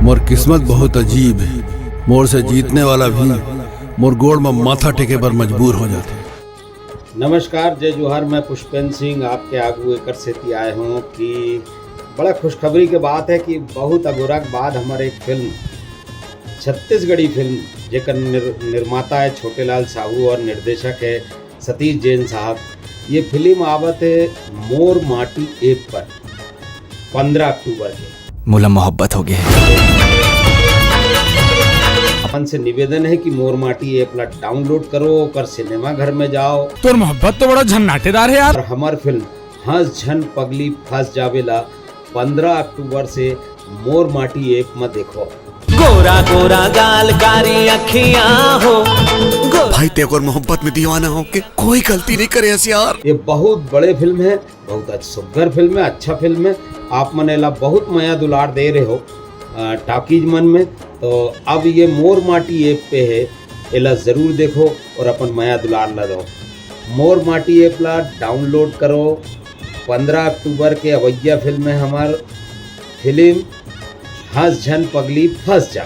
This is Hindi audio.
मोर किस्मत बहुत अजीब है। मोर से जीतने वाला भी मोर गोड़ में माथा टेके पर मजबूर हो जाते। नमस्कार, जय जोहार। मैं पुष्पेंद्र सिंह आपके आगू एकर सेती आए हूँ कि बड़ा खुशखबरी के बात है कि बहुत अगोरा के बाद हमारे एक फिल्म, छत्तीसगढ़ी फिल्म जेकर निर्माता है छोटेलाल साहू और निर्देशक है सतीश जैन साहब। ये फिल्म आवत है मोर माटी ऐप पर 15 अक्टूबर के। मुला मोहब्बत हो गया। अपन से निवेदन है कि मोर माटी ऐप ला डाउनलोड करो और सिनेमा घर में जाओ। तोर मोहब्बत तो बड़ा झन्नाटेदार है यार। और हमार फिल्म हंस झन पगली फंस जावेला 15 अक्टूबर से मोर माटी ऐप में देखो। गोरा गोरा गाल कारी अखियां हो भाई तेरे मोहब्बत में दीवाना हो के कोई गलती नहीं करे यार। ये बहुत बड़े फिल्म है, बहुत सुंदर फिल्म है, अच्छा फिल्म है। आप मने ला बहुत माया दुलार दे रहे हो टॉकीज मन में, तो अब ये मोर माटी ऐप पे है, एला जरूर देखो और अपन माया दुलार ला दो। मोर माटी ऐप ला डाउनलोड करो। 15 अक्टूबर के अवैया फिल्म है हमार फिल्म हंस झन पगली फंस जा।